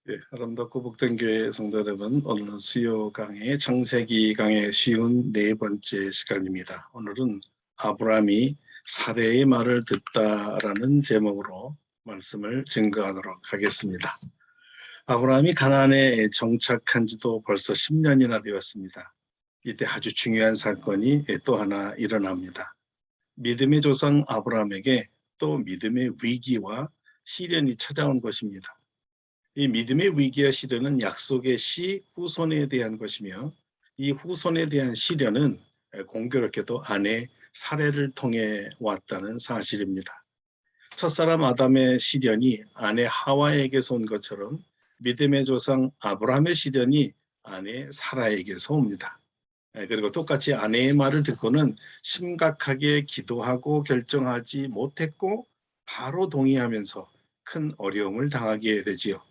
예, 아름답고 복된 교회 성도 여러분, 오늘은 수요 강의 창세기 강의 쉬운 네 번째 시간입니다. 오늘은 아브라함이 사례의 말을 듣다라는 제목으로 말씀을 증거하도록 하겠습니다. 아브라함이 가나안에 정착한 지도 벌써 10년이나 되었습니다. 이때 아주 중요한 사건이 또 하나 일어납니다. 믿음의 조상 아브라함에게 또 믿음의 위기와 시련이 찾아온 것입니다. 이 믿음의 위기와 시련은 약속의 시 후손에 대한 것이며, 이 후손에 대한 시련은 공교롭게도 아내 사례를 통해 왔다는 사실입니다. 첫사람 아담의 시련이 아내 하와에게서 온 것처럼 믿음의 조상 아브라함의 시련이 아내 사라에게서 옵니다. 그리고 똑같이 아내의 말을 듣고는 심각하게 기도하고 결정하지 못했고 바로 동의하면서 큰 어려움을 당하게 되지요.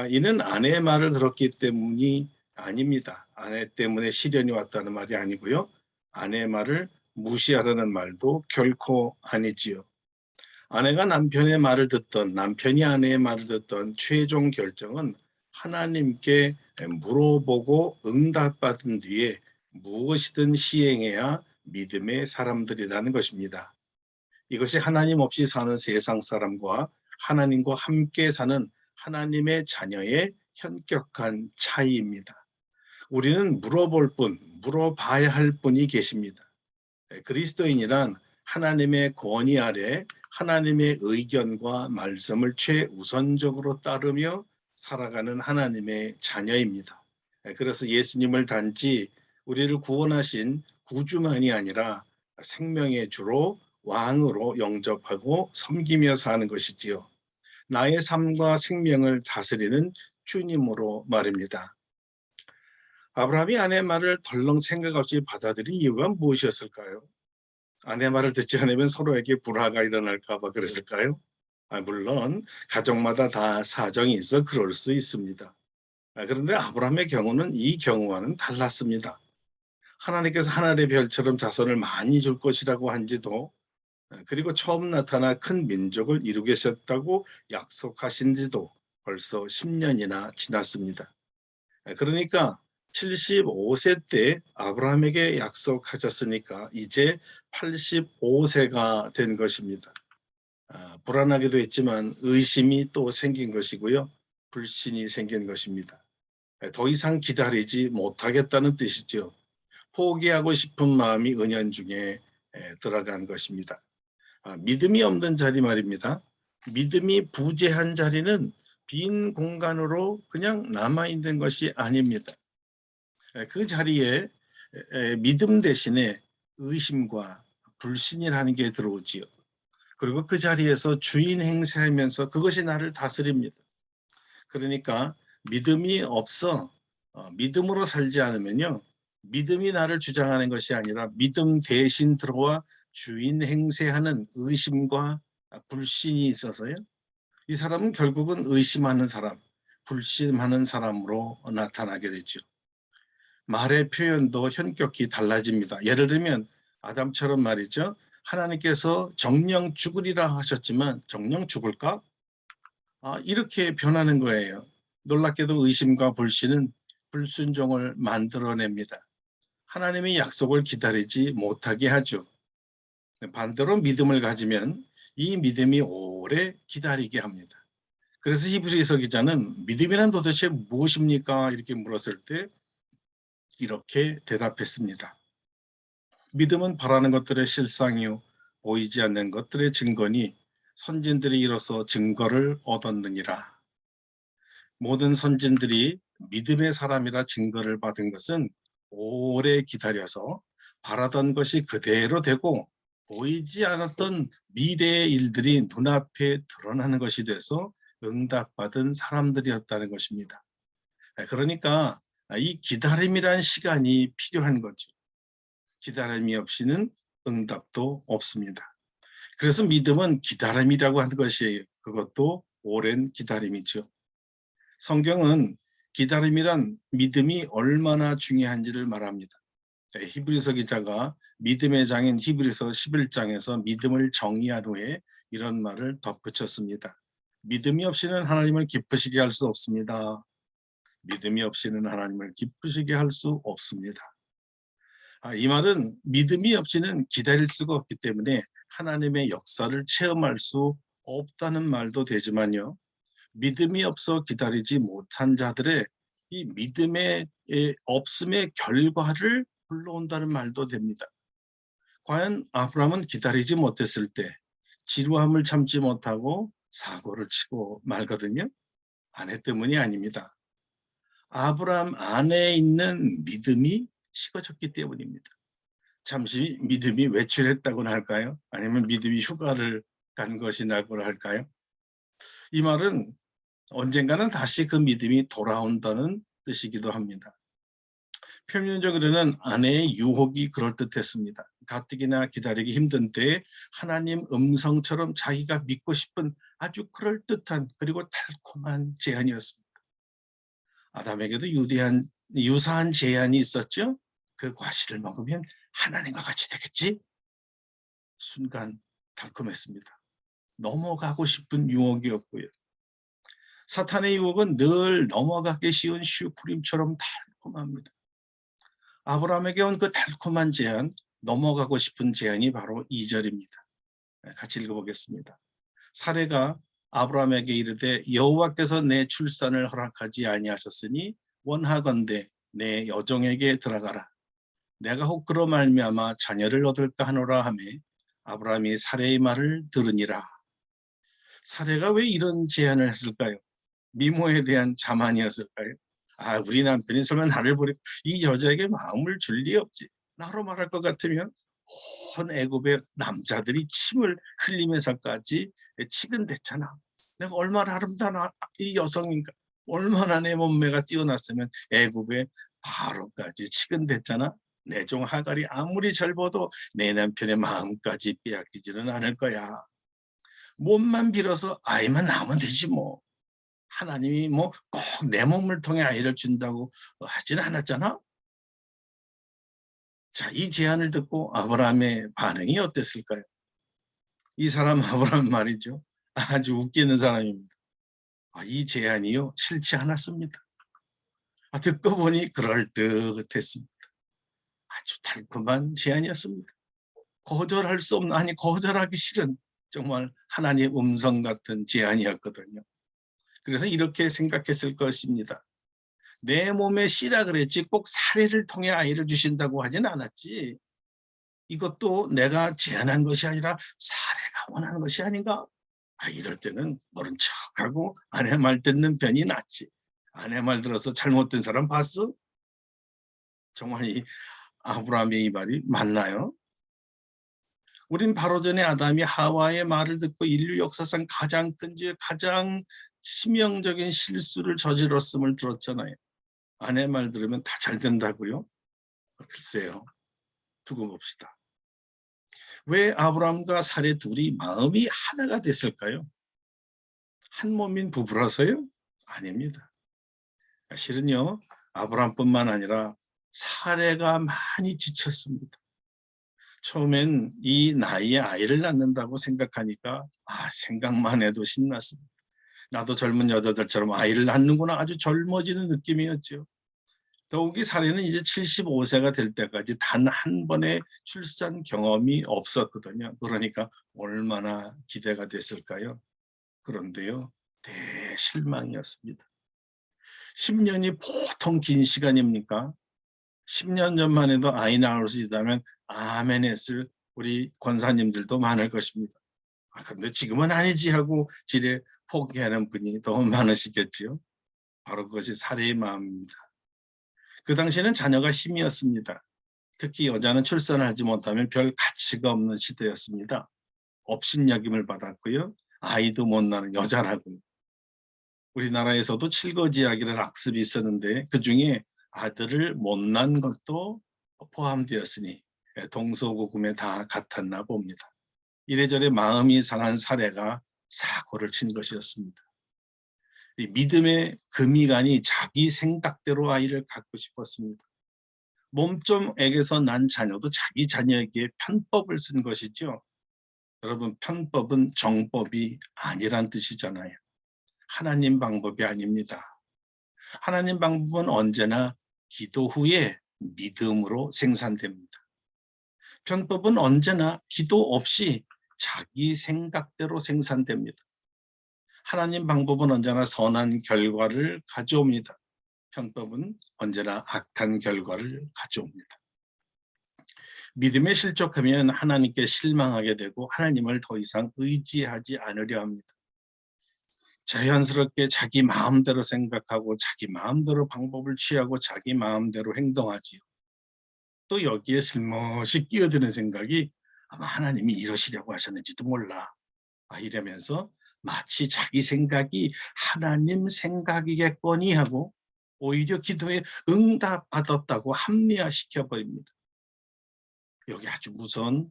이는 아내의 말을 들었기 때문이 아닙니다. 아내 때문에 시련이 왔다는 말이 아니고요. 아내의 말을 무시하라는 말도 결코 아니지요. 아내가 남편의 말을 듣던, 남편이 아내의 말을 듣던 최종 결정은 하나님께 물어보고 응답받은 뒤에 무엇이든 시행해야 믿음의 사람들이라는 것입니다. 이것이 하나님 없이 사는 세상 사람과 하나님과 함께 사는 하나님의 자녀의 현격한 차이입니다. 우리는 물어볼 분, 물어봐야 할 분이 계십니다. 그리스도인이란 하나님의 권위 아래 하나님의 의견과 말씀을 최우선적으로 따르며 살아가는 하나님의 자녀입니다. 그래서 예수님을 단지 우리를 구원하신 구주만이 아니라 생명의 주로 왕으로 영접하고 섬기며 사는 것이지요. 나의 삶과 생명을 다스리는 주님으로 말입니다. 아브라함이 아내의 말을 덜렁 생각 없이 받아들인 이유가 무엇이었을까요? 아내 말을 듣지 않으면 서로에게 불화가 일어날까 봐 그랬을까요? 물론 가정마다 다 사정이 있어 그럴 수 있습니다. 그런데 아브라함의 경우는 이 경우와는 달랐습니다. 하나님께서 하늘의 별처럼 자손을 많이 줄 것이라고 한지도, 그리고 처음 나타나 큰 민족을 이루겠다고 약속하신 지도 벌써 10년이나 지났습니다. 그러니까 75세 때 아브라함에게 약속하셨으니까 이제 85세가 된 것입니다. 불안하기도 했지만 의심이 또 생긴 것이고요. 불신이 생긴 것입니다. 더 이상 기다리지 못하겠다는 뜻이죠. 포기하고 싶은 마음이 은연중에 들어간 것입니다. 믿음이 없는 자리 말입니다. 믿음이 부재한 자리는 빈 공간으로 그냥 남아있는 것이 아닙니다. 그 자리에 믿음 대신에 의심과 불신이라는 게 들어오지요. 그리고 그 자리에서 주인 행세하면서 그것이 나를 다스립니다. 그러니까 믿음이 없어 믿음으로 살지 않으면요. 믿음이 나를 주장하는 것이 아니라 믿음 대신 들어와 주인 행세하는 의심과 불신이 있어서요. 이 사람은 결국은 의심하는 사람, 불신하는 사람으로 나타나게 되죠. 말의 표현도 현격히 달라집니다. 예를 들면 아담처럼 말이죠. 하나님께서 정령 죽으리라 하셨지만 정령 죽을까? 이렇게 변하는 거예요. 놀랍게도 의심과 불신은 불순종을 만들어냅니다. 하나님의 약속을 기다리지 못하게 하죠. 반대로 믿음을 가지면 이 믿음이 오래 기다리게 합니다. 그래서 히브리서 기자는 믿음이란 도대체 무엇입니까? 이렇게 물었을 때 이렇게 대답했습니다. 믿음은 바라는 것들의 실상이요 보이지 않는 것들의 증거니 선진들이 이로써 증거를 얻었느니라. 모든 선진들이 믿음의 사람이라 증거를 받은 것은 오래 기다려서 바라던 것이 그대로 되고 보이지 않았던 미래의 일들이 눈앞에 드러나는 것이 돼서 응답받은 사람들이었다는 것입니다. 그러니까 이 기다림이란 시간이 필요한 거죠. 기다림이 없이는 응답도 없습니다. 그래서 믿음은 기다림이라고 하는 것이에요. 그것도 오랜 기다림이죠. 성경은 기다림이란 믿음이 얼마나 중요한지를 말합니다. 히브리서 기자가 믿음의 장인 히브리서 11장에서 믿음을 정의한 후에 이런 말을 덧붙였습니다. 믿음이 없이는 하나님을 기쁘시게 할 수 없습니다. 믿음이 없이는 하나님을 기쁘시게 할 수 없습니다. 이 말은 믿음이 없이는 기다릴 수가 없기 때문에 하나님의 역사를 체험할 수 없다는 말도 되지만요. 믿음이 없어 기다리지 못한 자들의 이 믿음의 없음의 결과를 불러온다는 말도 됩니다. 과연 아브라함은 기다리지 못했을 때 지루함을 참지 못하고 사고를 치고 말거든요. 아내 때문이 아닙니다. 아브라함 안에 있는 믿음이 식어졌기 때문입니다. 잠시 믿음이 외출했다고나 할까요? 아니면 믿음이 휴가를 간 것이라고 할까요? 이 말은 언젠가는 다시 그 믿음이 돌아온다는 뜻이기도 합니다. 표면적으로는 아내의 유혹이 그럴듯했습니다. 가뜩이나 기다리기 힘든 때에 하나님 음성처럼 자기가 믿고 싶은 아주 그럴듯한 그리고 달콤한 제안이었습니다. 아담에게도 유사한 제안이 있었죠. 그 과실을 먹으면 하나님과 같이 되겠지? 순간 달콤했습니다. 넘어가고 싶은 유혹이었고요. 사탄의 유혹은 늘 넘어가기 쉬운 슈크림처럼 달콤합니다. 아브라함에게 온 그 달콤한 제안, 넘어가고 싶은 제안이 바로 2절입니다. 같이 읽어보겠습니다. 사레가 아브라함에게 이르되 여호와께서 내 출산을 허락하지 아니하셨으니 원하건대 내 여종에게 들어가라. 내가 혹 그로 말미암아 자녀를 얻을까 하노라 하매 아브라함이 사레의 말을 들으니라. 사레가 왜 이런 제안을 했을까요? 미모에 대한 자만이었을까요? 우리 남편이 설마 나를 버리고 이 여자에게 마음을 줄 리 없지. 나로 말할 것 같으면 온 애굽의 남자들이 침을 흘리면서까지 치근댔잖아. 내가 얼마나 아름다운 이 여성인가. 얼마나 내 몸매가 뛰어났으면 애굽의 바로까지 치근댔잖아. 내 종 하갈이 아무리 젊어도 내 남편의 마음까지 빼앗기지는 않을 거야. 몸만 빌어서 아이만 낳으면 되지 뭐. 하나님이 뭐 꼭 내 몸을 통해 아이를 준다고 하지는 않았잖아. 자, 이 제안을 듣고 아브라함의 반응이 어땠을까요? 이 사람 아브라함 말이죠. 아주 웃기는 사람입니다. 이 제안이요 싫지 않았습니다. 듣고 보니 그럴듯했습니다. 아주 달콤한 제안이었습니다. 거절할 수 없는, 아니 거절하기 싫은 정말 하나님의 음성 같은 제안이었거든요. 그래서 이렇게 생각했을 것입니다. 내 몸에 씨라 그랬지 꼭 사례를 통해 아이를 주신다고 하진 않았지. 이것도 내가 제안한 것이 아니라 사례가 원하는 것이 아닌가? 이럴 때는 모른 척하고 아내 말 듣는 편이 낫지. 아내 말 들어서 잘못된 사람 봤어? 정말 이 아브라함의 이 말이 맞나요? 우린 바로 전에 아담이 하와의 말을 듣고 인류 역사상 가장 큰 죄, 가장 치명적인 실수를 저질렀음을 들었잖아요. 아내 말 들으면 다 잘 된다고요? 글쎄요. 두고 봅시다. 왜 아브라함과 사레 둘이 마음이 하나가 됐을까요? 한 몸인 부부라서요? 아닙니다. 실은요, 아브라함뿐만 아니라 사레가 많이 지쳤습니다. 처음엔 이 나이에 아이를 낳는다고 생각하니까 생각만 해도 신났습니다. 나도 젊은 여자들처럼 아이를 낳는구나, 아주 젊어지는 느낌이었죠. 더욱이 사례는 이제 75세가 될 때까지 단 한 번의 출산 경험이 없었거든요. 그러니까 얼마나 기대가 됐을까요? 그런데요, 대실망이었습니다. 10년이 보통 긴 시간입니까? 10년 전만 해도 아이 낳을 수 있다면 아멘 했을 우리 권사님들도 많을 것입니다. 근데 지금은 아니지 하고 지레 포기하는 분이 더 많으시겠지요. 바로 그것이 사례의 마음입니다. 그 당시에는 자녀가 힘이었습니다. 특히 여자는 출산을 하지 못하면 별 가치가 없는 시대였습니다. 업신여김을 받았고요. 아이도 못 낳는 여자라고요. 우리나라에서도 칠거지아기를 학습이 있었는데 그중에 아들을 못 낳은 것도 포함되었으니 동서고금에 다 같았나 봅니다. 이래저래 마음이 상한 사례가 사고를 친 것이었습니다. 이 믿음의 금이간이 자기 생각대로 아이를 갖고 싶었습니다. 몸점에게서 난 자녀도 자기 자녀에게 편법을 쓴 것이죠. 여러분, 편법은 정법이 아니란 뜻이잖아요. 하나님 방법이 아닙니다. 하나님 방법은 언제나 기도 후에 믿음으로 생산됩니다. 편법은 언제나 기도 없이 자기 생각대로 생산됩니다. 하나님 방법은 언제나 선한 결과를 가져옵니다. 편법은 언제나 악한 결과를 가져옵니다. 믿음에 실족하면 하나님께 실망하게 되고 하나님을 더 이상 의지하지 않으려 합니다. 자연스럽게 자기 마음대로 생각하고 자기 마음대로 방법을 취하고 자기 마음대로 행동하지요. 또 여기에 슬며시 끼어드는 생각이 아마 하나님이 이러시려고 하셨는지도 몰라. 이러면서 마치 자기 생각이 하나님 생각이겠거니 하고 오히려 기도에 응답받았다고 합리화시켜버립니다. 여기 아주 무서운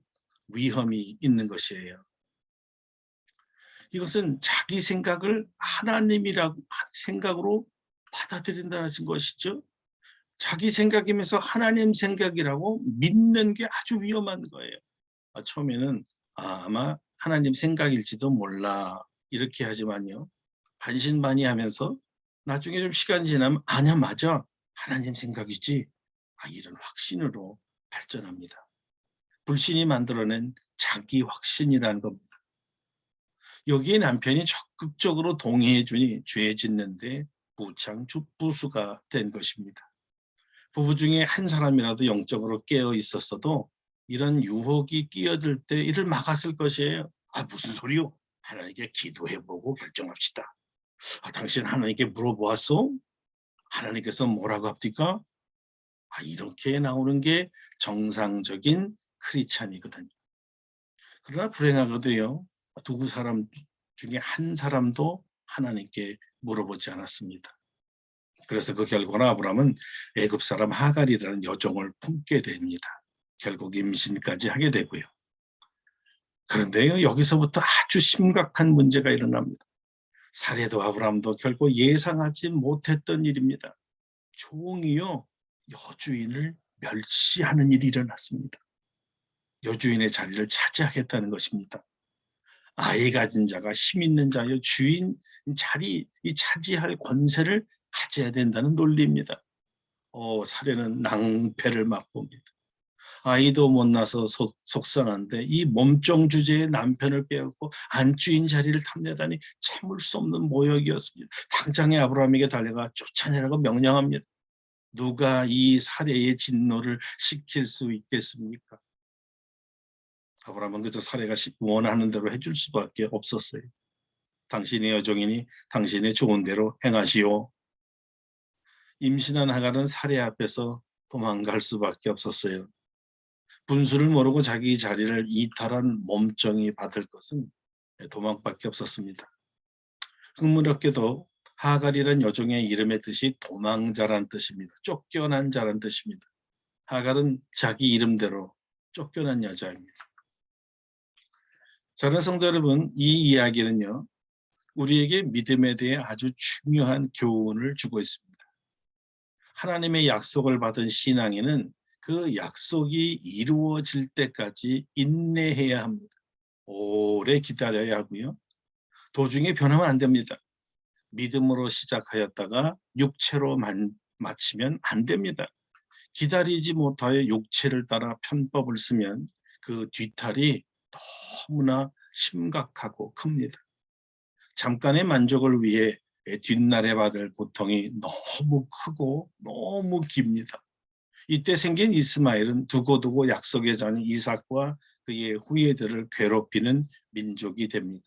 위험이 있는 것이에요. 이것은 자기 생각을 하나님이라고 생각으로 받아들인다는 것이죠. 자기 생각이면서 하나님 생각이라고 믿는 게 아주 위험한 거예요. 처음에는 아마 하나님 생각일지도 몰라 이렇게 하지만요. 반신반의하면서 나중에 좀 시간이 지나면 아니야 맞아 하나님 생각이지 이런 확신으로 발전합니다. 불신이 만들어낸 자기 확신이라는 겁니다. 여기에 남편이 적극적으로 동의해 주니 죄 짓는데 부수가 된 것입니다. 부부 중에 한 사람이라도 영적으로 깨어 있었어도 이런 유혹이 끼어들 때 이를 막았을 것이에요. 무슨 소리요? 하나님께 기도해보고 결정합시다. 당신 하나님께 물어보았어? 하나님께서 뭐라고 합니까? 이렇게 나오는 게 정상적인 크리스찬이거든요. 그러나 불행하게도요. 두 사람 중에 한 사람도 하나님께 물어보지 않았습니다. 그래서 그 결과는 아브라함은 애굽 사람 하갈이라는 여종을 품게 됩니다. 결국 임신까지 하게 되고요. 그런데요, 여기서부터 아주 심각한 문제가 일어납니다. 사례도 아브라함도 결국 예상하지 못했던 일입니다. 종이요, 여주인을 멸시하는 일이 일어났습니다. 여주인의 자리를 차지하겠다는 것입니다. 아이 가진 자가 힘 있는 자여 주인 자리 이 차지할 권세를 가져야 된다는 논리입니다. 사례는 낭패를 맛봅니다. 아이도 못 낳아서 속상한데 이 몸종 주제의 남편을 빼앗고 안주인 자리를 탐내다니 참을 수 없는 모욕이었습니다. 당장에 아브라함에게 달려가 쫓아내라고 명령합니다. 누가 이 사례의 진노를 식힐 수 있겠습니까? 아브라함은 그저 사례가 원하는 대로 해줄 수밖에 없었어요. 당신의 여종이니 당신의 좋은 대로 행하시오. 임신한 하갈은 사례 앞에서 도망갈 수밖에 없었어요. 분수를 모르고 자기 자리를 이탈한 몸종이 받을 것은 도망밖에 없었습니다. 흥미롭게도 하갈이란 여종의 이름의 뜻이 도망자란 뜻입니다. 쫓겨난 자란 뜻입니다. 하갈은 자기 이름대로 쫓겨난 여자입니다. 사랑하는 성도 여러분, 이 이야기는요, 우리에게 믿음에 대해 아주 중요한 교훈을 주고 있습니다. 하나님의 약속을 받은 신앙인은 그 약속이 이루어질 때까지 인내해야 합니다. 오래 기다려야 하고요. 도중에 변하면 안 됩니다. 믿음으로 시작하였다가 육체로 마치면 안 됩니다. 기다리지 못하여 육체를 따라 편법을 쓰면 그 뒤탈이 너무나 심각하고 큽니다. 잠깐의 만족을 위해 뒷날에 받을 고통이 너무 크고 너무 깁니다. 이때 생긴 이스마엘은 두고두고 약속의 자녀 이삭과 그의 후예들을 괴롭히는 민족이 됩니다.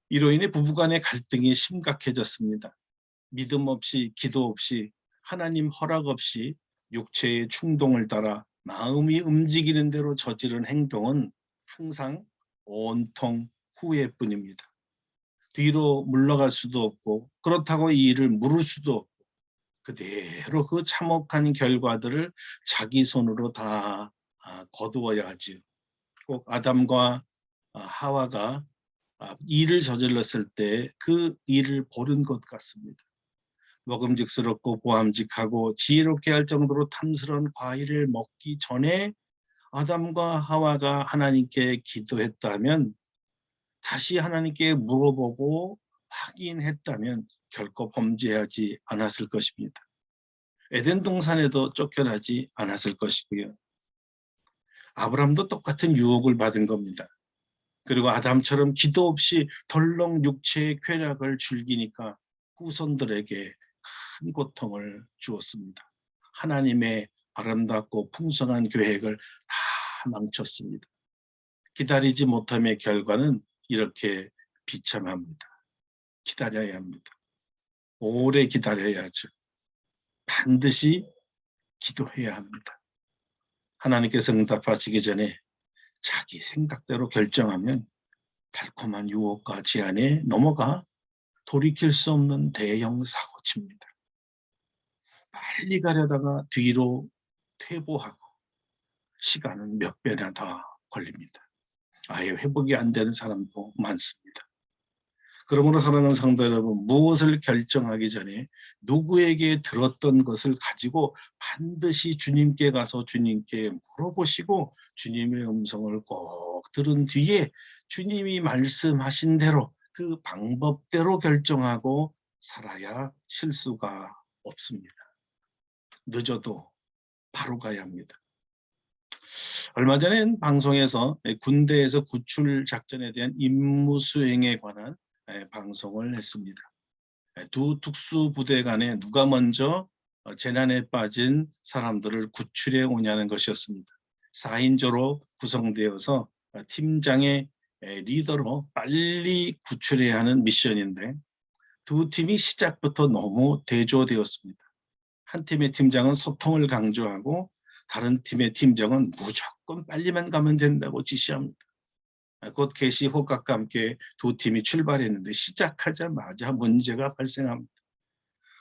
이로 인해 부부간의 갈등이 심각해졌습니다. 믿음 없이 기도 없이 하나님 허락 없이 육체의 충동을 따라 마음이 움직이는 대로 저지른 행동은 항상 온통 후회뿐입니다. 뒤로 물러갈 수도 없고 그렇다고 이 일을 물을 수도 없고 그대로 그 참혹한 결과들을 자기 손으로 다 거두어야 하지요. 꼭 아담과 하와가 일을 저질렀을 때 그 일을 보는 것 같습니다. 먹음직스럽고 보암직하고 지혜롭게 할 정도로 탐스러운 과일을 먹기 전에 아담과 하와가 하나님께 기도했다면 다시 하나님께 물어보고 확인했다면 결코 범죄하지 않았을 것입니다. 에덴 동산에도 쫓겨나지 않았을 것이고요. 아브라함도 똑같은 유혹을 받은 겁니다. 그리고 아담처럼 기도 없이 덜렁 육체의 쾌락을 즐기니까 후손들에게 큰 고통을 주었습니다. 하나님의 아름답고 풍성한 계획을 다 망쳤습니다. 기다리지 못함의 결과는 이렇게 비참합니다. 기다려야 합니다. 오래 기다려야죠. 반드시 기도해야 합니다. 하나님께서 응답하시기 전에 자기 생각대로 결정하면 달콤한 유혹과 제한에 넘어가 돌이킬 수 없는 대형 사고칩니다. 빨리 가려다가 뒤로 퇴보하고 시간은 몇 배나 더 걸립니다. 아예 회복이 안 되는 사람도 많습니다. 그러므로 사랑하는 성도 여러분, 무엇을 결정하기 전에 누구에게 들었던 것을 가지고 반드시 주님께 가서 주님께 물어보시고 주님의 음성을 꼭 들은 뒤에 주님이 말씀하신 대로 그 방법대로 결정하고 살아야 실수가 없습니다. 늦어도 바로 가야 합니다. 얼마 전에 방송에서 군대에서 구출 작전에 대한 임무 수행에 관한 방송을 했습니다. 두 특수부대 간에 누가 먼저 재난에 빠진 사람들을 구출해 오냐는 것이었습니다. 4인조로 구성되어서 팀장의 리더로 빨리 구출해야 하는 미션인데 두 팀이 시작부터 너무 대조되었습니다. 한 팀의 팀장은 소통을 강조하고 다른 팀의 팀장은 무조건 빨리만 가면 된다고 지시합니다. 곧 개시 호각과 함께 두 팀이 출발했는데 시작하자마자 문제가 발생합니다.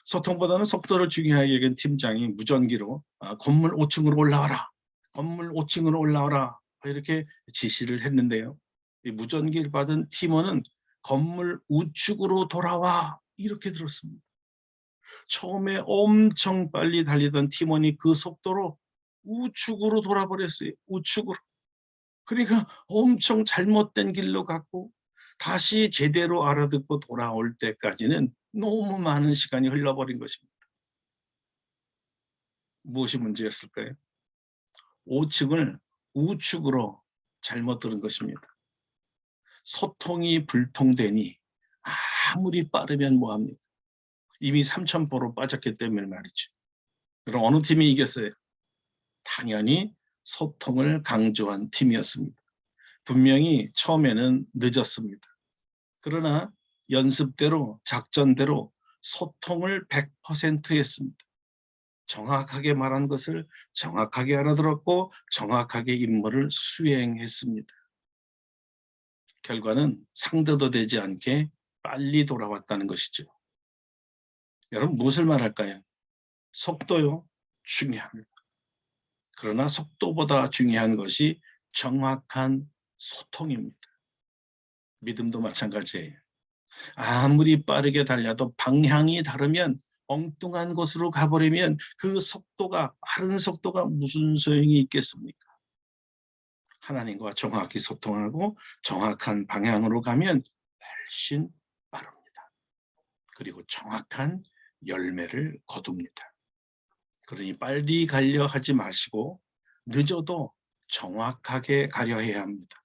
소통보다는 속도를 중요하게 여긴 팀장이 무전기로 건물 5층으로 올라와라. 건물 5층으로 올라와라. 이렇게 지시를 했는데요. 이 무전기를 받은 팀원은 건물 우측으로 돌아와. 이렇게 들었습니다. 처음에 엄청 빨리 달리던 팀원이 그 속도로 우측으로 돌아버렸어요. 우측으로. 그러니까 엄청 잘못된 길로 갔고 다시 제대로 알아듣고 돌아올 때까지는 너무 많은 시간이 흘러버린 것입니다. 무엇이 문제였을까요? 5층을 우측으로 잘못 들은 것입니다. 소통이 불통되니 아무리 빠르면 뭐합니까? 이미 3,000보로 빠졌기 때문에 말이죠. 그럼 어느 팀이 이겼어요? 당연히 소통을 강조한 팀이었습니다. 분명히 처음에는 늦었습니다. 그러나 연습대로 작전대로 소통을 100% 했습니다. 정확하게 말한 것을 정확하게 알아들었고 정확하게 임무를 수행했습니다. 결과는 상대도 되지 않게 빨리 돌아왔다는 것이죠. 여러분 무엇을 말할까요? 속도요? 중요합니다. 그러나 속도보다 중요한 것이 정확한 소통입니다. 믿음도 마찬가지예요. 아무리 빠르게 달려도 방향이 다르면 엉뚱한 곳으로 가버리면 그 속도가 빠른 속도가 무슨 소용이 있겠습니까? 하나님과 정확히 소통하고 정확한 방향으로 가면 훨씬 빠릅니다. 그리고 정확한 열매를 거둡니다. 그러니 빨리 가려 하지 마시고 늦어도 정확하게 가려 해야 합니다.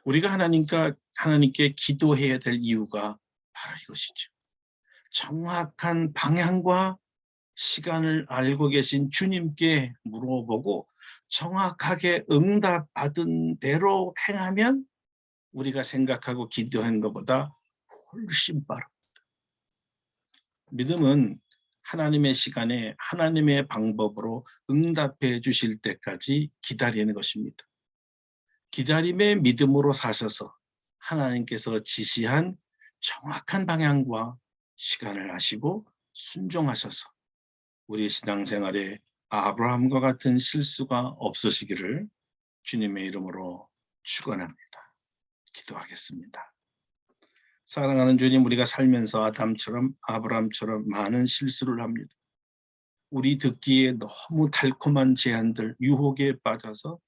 우리가 하나님께 기도해야 될 이유가 바로 이것이죠. 정확한 방향과 시간을 알고 계신 주님께 물어보고 정확하게 응답받은 대로 행하면 우리가 생각하고 기도한 것보다 훨씬 빠릅니다. 믿음은 하나님의 시간에 하나님의 방법으로 응답해 주실 때까지 기다리는 것입니다. 기다림의 믿음으로 사셔서 하나님께서 지시한 정확한 방향과 시간을 아시고 순종하셔서 우리 신앙생활에 아브라함과 같은 실수가 없으시기를 주님의 이름으로 축원합니다. 기도하겠습니다. 사랑하는 주님, 우리가 살면서 아담처럼 아브라함처럼 많은 실수를 합니다. 우리 듣기에 너무 달콤한 제안들, 유혹에 빠져서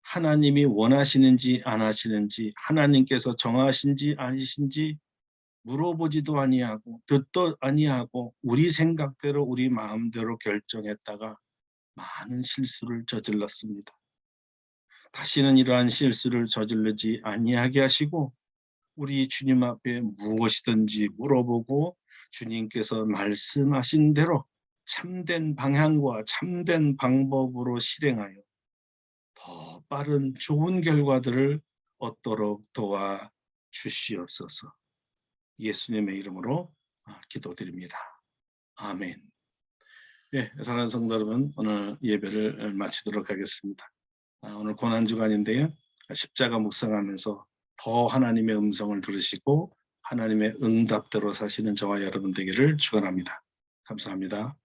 하나님이 원하시는지 안 하시는지, 하나님께서 정하신지 아니신지 물어보지도 아니하고 듣도 아니하고 우리 생각대로 우리 마음대로 결정했다가 많은 실수를 저질렀습니다. 다시는 이러한 실수를 저지르지 아니하게 하시고 우리 주님 앞에 무엇이든지 물어보고 주님께서 말씀하신 대로 참된 방향과 참된 방법으로 실행하여 더 빠른 좋은 결과들을 얻도록 도와 주시옵소서. 예수님의 이름으로 기도드립니다. 아멘. 예, 사랑하는 성도 여러분, 오늘 예배를 마치도록 하겠습니다. 오늘 고난주간인데요. 십자가 묵상하면서 더 하나님의 음성을 들으시고 하나님의 응답대로 사시는 저와 여러분 되기를 축원합니다. 감사합니다.